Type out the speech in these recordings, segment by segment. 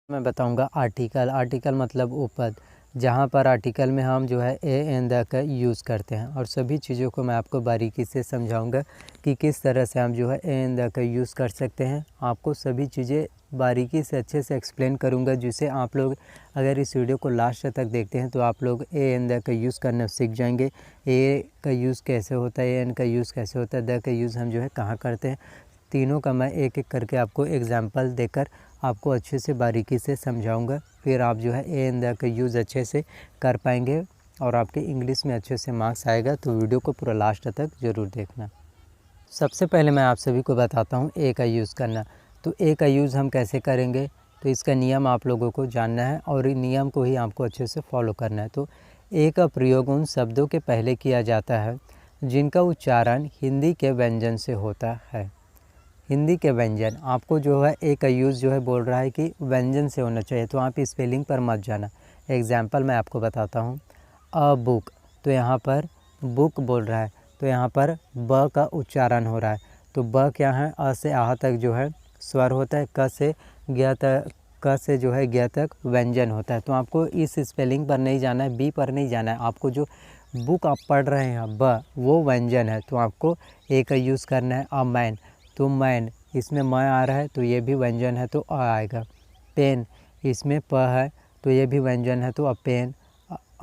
मैं बताऊंगा article. Article मतलब उपपद, जहाँ पर आर्टिकल में हम जो है ए एंड द का यूज़ करते हैं और सभी चीज़ों को मैं आपको बारीकी से समझाऊंगा कि किस तरह से हम जो है ए एंड द का यूज़ कर सकते हैं। आपको सभी चीज़ें बारीकी से अच्छे से एक्सप्लेन करूंगा, जिससे आप लोग अगर इस वीडियो को लास्ट तक देखते हैं तो आप लोग ए एंड द का यूज़ करना सीख जाएंगे। ए का यूज़ कैसे होता है, ए एंड का यूज़ कैसे होता है, द का यूज़ हम जो है कहाँ करते हैं, तीनों का मैं एक एक करके आपको एग्जाम्पल देकर आपको अच्छे से बारीकी से समझाऊंगा। फिर आप जो है ए एंड द का यूज़ अच्छे से कर पाएंगे और आपके इंग्लिश में अच्छे से मार्क्स आएगा। तो वीडियो को पूरा लास्ट तक ज़रूर देखना। सबसे पहले मैं आप सभी को बताता हूँ ए का यूज़ करना। तो ए का यूज़ हम कैसे करेंगे, तो इसका नियम आप लोगों को जानना है और इन नियम को ही आपको अच्छे से फॉलो करना है। तो ए का प्रयोग उन शब्दों के पहले किया जाता है जिनका उच्चारण हिंदी के व्यंजन से होता है। हिंदी के व्यंजन, आपको जो है ए का यूज़ जो है बोल रहा है कि व्यंजन से होना चाहिए, तो आप स्पेलिंग पर मत जाना। एग्जाम्पल मैं आपको बताता हूँ। अ बुक, तो यहाँ पर बुक बोल रहा है, तो यहाँ पर ब का उच्चारण हो रहा है। तो ब क्या है, अ से आह तक जो है स्वर होता है, क से ज्ञ तक, क से जो है ज्ञ तक व्यंजन होता है। तो आपको इस स्पेलिंग पर नहीं जाना है, बी पर नहीं जाना है। आपको जो बुक आप पढ़ रहे हैं ब, वो व्यंजन है, तो आपको ए का यूज़ करना है। अ मैन, तो मैन इसमें म आ रहा है तो ये भी व्यंजन है, तो अ आएगा। पेन, इसमें प है तो ये भी व्यंजन है, तो a pen.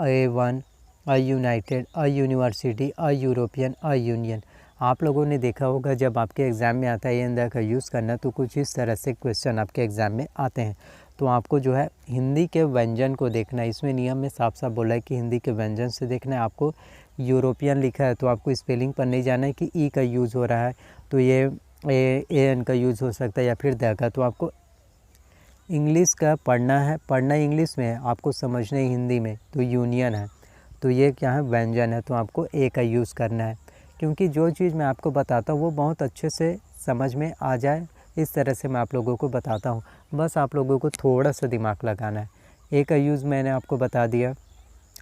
A one, a united, a university, a European, a union. आप लोगों ने देखा होगा जब आपके एग्ज़ाम में आता है ए एंड द का यूज़ करना, तो कुछ इस तरह से क्वेश्चन आपके एग्ज़ाम में आते हैं। तो आपको जो है हिंदी के व्यंजन को देखना है। इसमें नियम में साफ साफ बोला है कि हिंदी के व्यंजन से देखना है। आपको यूरोपियन लिखा है तो आपको स्पेलिंग पर नहीं जाना है कि ई का यूज़ हो रहा है, तो ये ए एन का यूज़ हो सकता है या फिर द का। तो आपको इंग्लिश का पढ़ना है, पढ़ना इंग्लिश में है, आपको समझना है हिंदी में। तो यूनियन है, तो ये क्या है, व्यंजन है, तो आपको ए का यूज़ करना है। क्योंकि जो चीज़ मैं आपको बताता हूँ वो बहुत अच्छे से समझ में आ जाए, इस तरह से मैं आप लोगों को बताता हूँ। बस आप लोगों को थोड़ा सा दिमाग लगाना है। ए का यूज़ मैंने आपको बता दिया,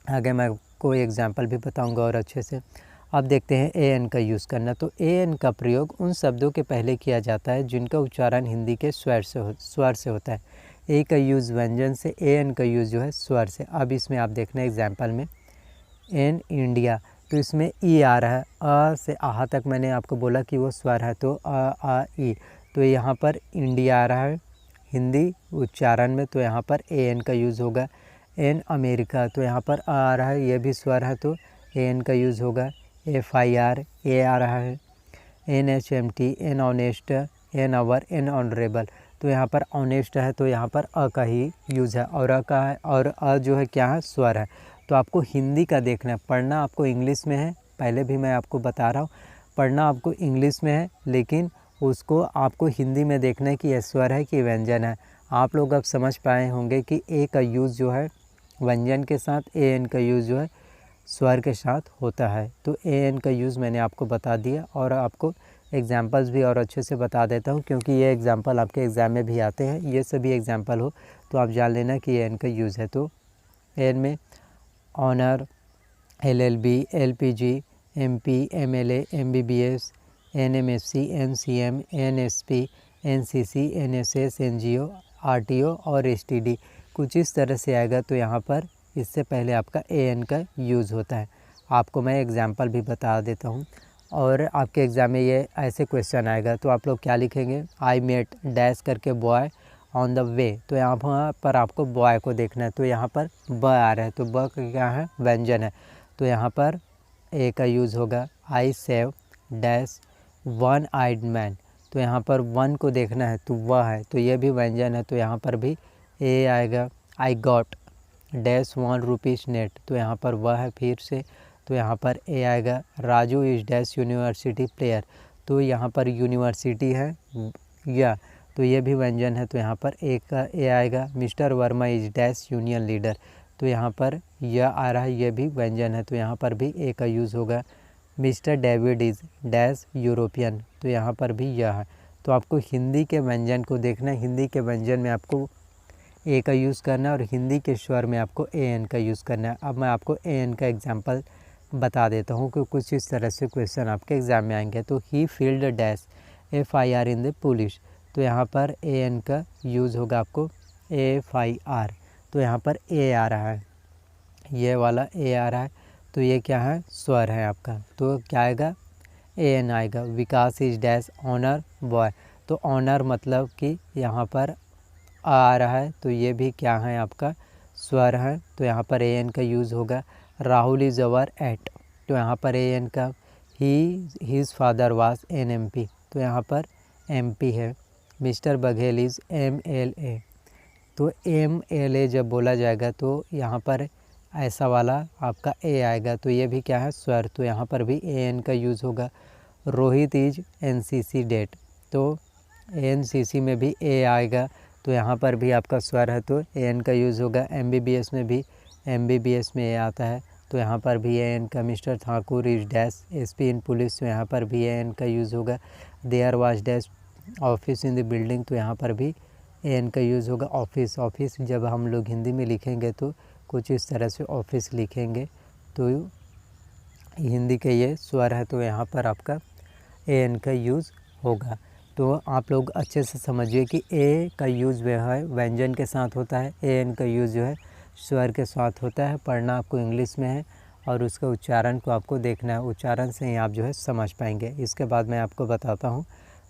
आगे मैं कोई एग्जाम्पल भी बताऊँगा और अच्छे से। अब देखते हैं ए एन का यूज़ करना। तो ए एन का प्रयोग उन शब्दों के पहले किया जाता है जिनका उच्चारण हिंदी के स्वर से होता है। ए का यूज़ व्यंजन से, ए एन का यूज़ जो है स्वर से। अब इसमें आप देखना एग्जाम्पल में, इन इंडिया, तो इसमें ई आ रहा है, अ से आह तक मैंने आपको बोला कि वो स्वर है, तो अ आ ई, तो यहाँ पर इंडिया आ रहा है हिंदी उच्चारण में, तो यहाँ पर ए एन का यूज़ होगा। एन अमेरिका, तो यहाँ पर आ रहा है, ये भी स्वर है, तो ए एन का यूज़ होगा। एफ आई आर, ए आ रहा है। N H M T, an honest, an hour, an honourable, तो यहाँ पर ऑनेस्ट है, तो यहाँ पर अ का ही यूज़ है और अ का है, और अ जो है क्या है, स्वर है। तो आपको हिंदी का देखना है, पढ़ना आपको इंग्लिश में है, पहले भी मैं आपको बता रहा हूँ, पढ़ना आपको इंग्लिश में है, लेकिन उसको आपको हिंदी में देखना है कि ये स्वर है कि व्यंजन है। आप लोग अब समझ पाए होंगे कि ए का यूज़ जो है व्यंजन के साथ, ए एन का यूज़ जो है स्वर के साथ होता है। तो ए एन का यूज़ मैंने आपको बता दिया और आपको एग्जाम्पल्स भी और अच्छे से बता देता हूँ, क्योंकि ये एग्जाम्पल आपके एग्ज़ाम में भी आते हैं। ये सभी एग्जाम्पल हो तो आप जान लेना कि ए एन का यूज़ है। तो एन में honour, LLB, LPG, MP, MLA, MBBS, NMFC, NCM, NSP, NCC, NSS, NGO, RTO और STD, कुछ इस तरह से आएगा। तो यहाँ पर इससे पहले आपका AN का यूज़ होता है। आपको मैं एग्जांपल भी बता देता हूँ और आपके एग्ज़ाम में ये ऐसे क्वेश्चन आएगा, तो आप लोग क्या लिखेंगे, आई मेट डैश करके बॉय ऑन द वे, तो यहाँ पर आपको बॉय को देखना है। तो यहाँ पर ब आ रहा है, तो ब का क्या है, व्यंजन है, तो यहाँ पर ए का यूज़ होगा। I saw dash one eyed man, तो यहाँ पर वन को देखना है, तो वह है, तो ये भी व्यंजन है, तो यहाँ पर भी ए आएगा। आई गॉट डैश ₹1 नेट, तो यहाँ पर वह है फिर से, तो यहाँ पर ए आएगा। Raju is dash university player, तो यहाँ पर यूनिवर्सिटी है या, तो ये भी व्यंजन है, तो यहाँ पर ए का ए आएगा। Mister Verma is dash union leader, तो यहाँ पर यह आ रहा है, ये भी व्यंजन है, तो यहाँ पर भी ए का यूज़ होगा। Mister David is dash European, तो यहाँ पर भी यह है। तो आपको हिंदी के व्यंजन को देखना है, हिंदी के व्यंजन में आपको ए का यूज़ करना है और हिंदी के स्वर में आपको ए एन का यूज़ करना है। अब मैं आपको ए एन का एग्जाम्पल बता देता हूँ कि कुछ इस तरह से क्वेश्चन आपके एग्ज़ाम में आएंगे। तो ही field dash FIR in the police, तो यहाँ पर ए एन का यूज़ होगा आपको FIR, तो यहाँ पर ए आ रहा है, ये वाला ए आ रहा है, तो ये क्या है, स्वर है आपका, तो क्या आएगा, AN आएगा। विकास इज डैश ऑनर बॉय, तो ऑनर मतलब कि यहाँ पर आ रहा है, तो ये भी क्या है, आपका स्वर है, तो यहाँ पर AN का यूज़ होगा। राहुल इज़ अवर एट, तो यहाँ पर AN का, his father was an MP, तो यहाँ पर MP है। मिस्टर बघेल इज़ MLA, तो MLA जब बोला जाएगा तो यहाँ पर ऐसा वाला आपका ए आएगा, तो ये भी क्या है, स्वर, तो यहाँ पर भी AN का यूज़ होगा। रोहित इज NCC डेट, तो NCC में भी ए आएगा, तो यहाँ पर भी आपका स्वर है, तो AN का यूज़ होगा। MBBS में भी, MBBS में ए आता है, तो यहाँ पर भी AN का। Mister Thakur is dash SP in police, तो यहाँ पर भी AN का यूज़ होगा। There was dash office in the building, तो यहाँ पर भी AN का यूज़ होगा। ऑफिस, ऑफिस जब हम लोग हिंदी में लिखेंगे तो कुछ इस तरह से ऑफिस लिखेंगे, तो हिंदी के ये स्वर है, तो यहाँ पर आपका AN का यूज़ होगा। तो आप लोग अच्छे से समझिए कि ए का यूज़ वह है व्यंजन के साथ होता है, AN का यूज़ जो है स्वर के साथ होता है। पढ़ना आपको इंग्लिश में है और उसका उच्चारण को आपको देखना है, उच्चारण से ही आप जो है समझ पाएंगे। इसके बाद मैं आपको बताता हूँ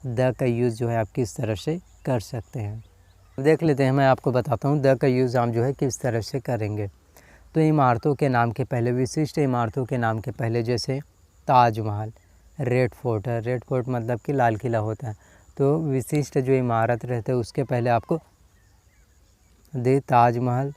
द का यूज़ जो है आप किस तरह से कर सकते हैं। देख लेते हैं, मैं आपको बताता हूँ द का यूज़ हम जो है किस तरह से करेंगे। तो इमारतों के नाम के पहले, विशिष्ट इमारतों के नाम के पहले, जैसे ताजमहल, रेड फोर्ट है, रेड फोर्ट मतलब कि लाल किला होता है, तो विशिष्ट जो इमारत रहते हैं उसके पहले आपको द ताजमहल।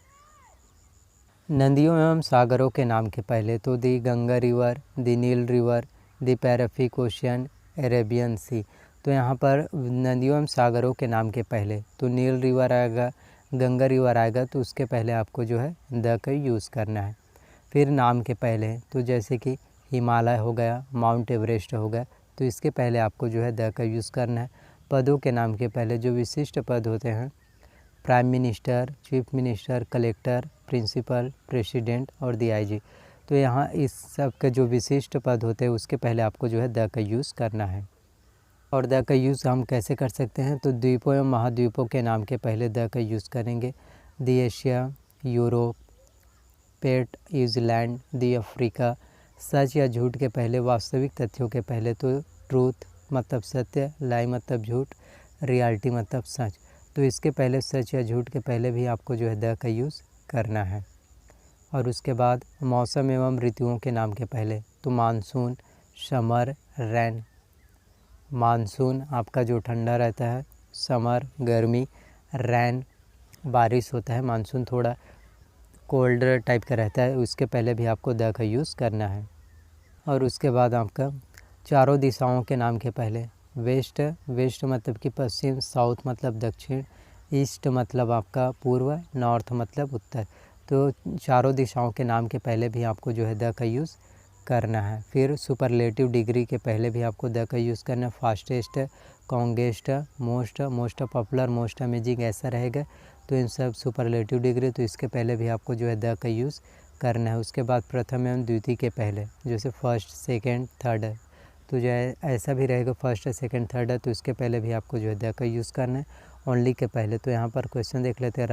नदियों एवं सागरों के नाम के पहले, तो दी गंगा रिवर, दी नील रिवर, दी पैसिफिक ओशियन, अरेबियन सी, तो यहाँ पर नदियों एवं सागरों के नाम के पहले तो नील रिवर आएगा, गंगा रिवर आएगा, तो उसके पहले आपको जो है द का यूज़ करना है। फिर नाम के पहले, तो जैसे कि हिमालय हो गया, माउंट एवरेस्ट हो गया, तो इसके पहले आपको जो है द का यूज़ करना है। पदों के नाम के पहले, जो विशिष्ट पद होते हैं, prime minister, chief minister, collector, principal, president और DIG, तो यहाँ इस सब के जो विशिष्ट पद होते हैं उसके पहले आपको जो है द का यूज़ करना है। और द का यूज़ हम कैसे कर सकते हैं, तो द्वीपों एवं महाद्वीपों के नाम के पहले द का यूज़ करेंगे। दी एशिया, यूरोप, पेट, न्यूजीलैंड, दी अफ्रीका। सच या झूठ के पहले, वास्तविक तथ्यों के पहले, तो ट्रूथ मतलब सत्य, लाई मतलब झूठ, रियलिटी मतलब सच, तो इसके पहले सच या झूठ के पहले भी आपको जो है द का यूज़ करना है। और उसके बाद मौसम एवं ऋतुओं के नाम के पहले, तो मानसून, समर, रैन। मानसून आपका जो ठंडा रहता है, समर गर्मी, रैन बारिश होता है, मानसून थोड़ा कोल्ड टाइप का रहता है, उसके पहले भी आपको द का यूज़ करना है। और उसके बाद आपका चारों दिशाओं के नाम के पहले, वेस्ट, वेस्ट मतलब कि पश्चिम, साउथ मतलब दक्षिण, ईस्ट मतलब आपका पूर्व, नॉर्थ मतलब उत्तर, तो चारों दिशाओं के नाम के पहले भी आपको जो है द का यूज़ करना है। फिर सुपरलेटिव डिग्री के पहले भी आपको द का यूज़ करना है। Fastest, longest, most, most popular, most amazing, ऐसा रहेगा, तो इन सब सुपरलेटिव डिग्री, तो इसके पहले भी आपको जो है द का यूज़ करना है। उसके बाद प्रथम एवं द्वितीय के पहले, जैसे फर्स्ट, सेकेंड, थर्ड है, तो जो है ऐसा भी रहेगा, फर्स्ट, सेकेंड, थर्ड है, तो इसके पहले भी आपको जो है द का यूज़ करना है। ओनली के पहले, तो यहाँ पर क्वेश्चन देख लेते हैं।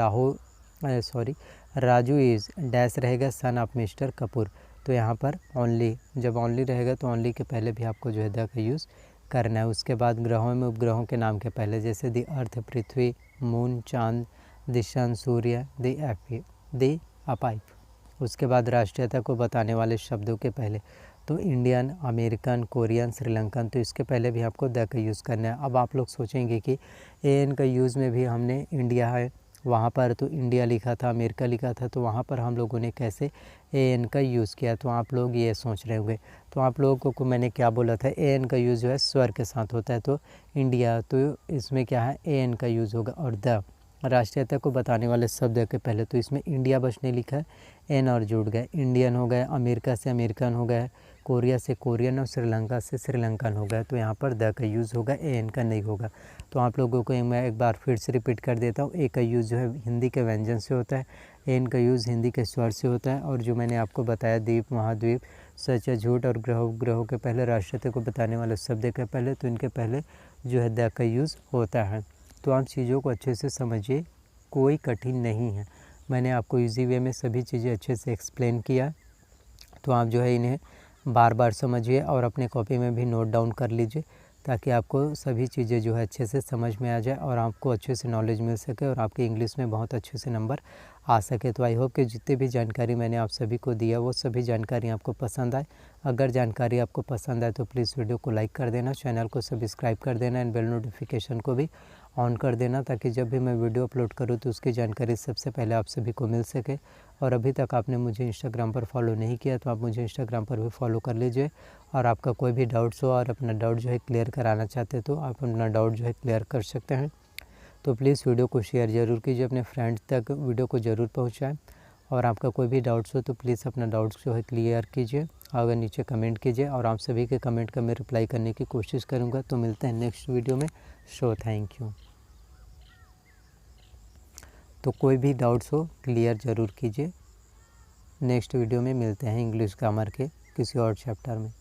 राजू इज़ डैश रहेगा, सन ऑफ मिस्टर कपूर, तो यहाँ पर ओनली, जब ओनली रहेगा तो ओनली के पहले भी आपको जो है द का यूज़ करना है। उसके बाद ग्रहों में उपग्रहों के नाम के पहले, जैसे दी अर्थ, पृथ्वी, मून, चांद, द सन, सूर्य, द अपाइप। उसके बाद राष्ट्रीयता को बताने वाले शब्दों के पहले, तो इंडियन, अमेरिकन, कोरियन, श्रीलंकन, तो इसके पहले भी आपको द का यूज़ करना है। अब आप लोग सोचेंगे कि AN का यूज़ में भी हमने इंडिया है, वहाँ पर तो इंडिया लिखा था, अमेरिका लिखा था, तो वहाँ पर हम लोगों ने कैसे AN का यूज़ किया, तो आप लोग ये सोच रहे होंगे। तो आप लोगों को मैंने क्या बोला था, AN का यूज़ जो है स्वर के साथ होता है, तो इंडिया, तो इसमें क्या है, AN का यूज़ होगा। और द राष्ट्रीयता को बताने वाले शब्द के पहले, तो इसमें इंडिया बस नहीं लिखा है, N और जुड़ गए, इंडियन हो गया, अमेरिका से अमेरिकन हो गया, कोरिया से कोरियन और श्रीलंका से श्रीलंकन हो गया, तो यहाँ पर द का यूज़ होगा, AN का नहीं होगा। तो आप लोगों को मैं एक बार फिर से रिपीट कर देता हूँ। ए का यूज़ जो है हिंदी के व्यंजन से होता है, AN का यूज़ हिंदी के स्वर से होता है, और जो मैंने आपको बताया द्वीप, महाद्वीप, सच या झूठ और ग्रहों के पहले, राष्ट्रीयता को बताने वाले शब्द के पहले, तो इनके पहले जो है द का यूज़ होता है। तो आप चीज़ों को अच्छे से समझिए कोई कठिन नहीं है। मैंने आपको इजी वे में सभी चीज़ें अच्छे से एक्सप्लेन किया, तो आप जो है इन्हें बार बार समझिए और अपने कॉपी में भी नोट डाउन कर लीजिए, ताकि आपको सभी चीज़ें जो है अच्छे से समझ में आ जाए और आपको अच्छे से नॉलेज मिल सके और आपके इंग्लिश में बहुत अच्छे से नंबर आ सके। तो आई होप कि जितनी भी जानकारी मैंने आप सभी को दिया वो सभी जानकारी आपको पसंद आए। अगर जानकारी आपको पसंद आए तो प्लीज़ वीडियो को लाइक कर देना, चैनल को सब्सक्राइब कर देना एंड बेल नोटिफिकेशन को भी ऑन कर देना, ताकि जब भी मैं वीडियो अपलोड करूँ तो उसकी जानकारी सबसे पहले आप सभी को मिल सके। और अभी तक आपने मुझे इंस्टाग्राम पर फॉलो नहीं किया तो आप मुझे इंस्टाग्राम पर भी फॉलो कर लीजिए। और आपका कोई भी डाउट्स हो और अपना डाउट जो है क्लियर कराना चाहते तो आप अपना डाउट जो है क्लियर कर सकते हैं। तो प्लीज़ वीडियो को शेयर ज़रूर कीजिए, अपने फ्रेंड्स तक वीडियो को ज़रूर पहुंचाएं। और आपका कोई भी डाउट्स हो तो प्लीज़ अपना डाउट्स जो है क्लियर कीजिए, अगर नीचे कमेंट कीजिए और आप सभी के कमेंट का मैं रिप्लाई करने की कोशिश करूँगा। तो मिलते हैं नेक्स्ट वीडियो में। So thank you. तो कोई भी डाउट्स हो क्लियर ज़रूर कीजिए। नेक्स्ट वीडियो में मिलते हैं इंग्लिश ग्रामर के किसी और चैप्टर में।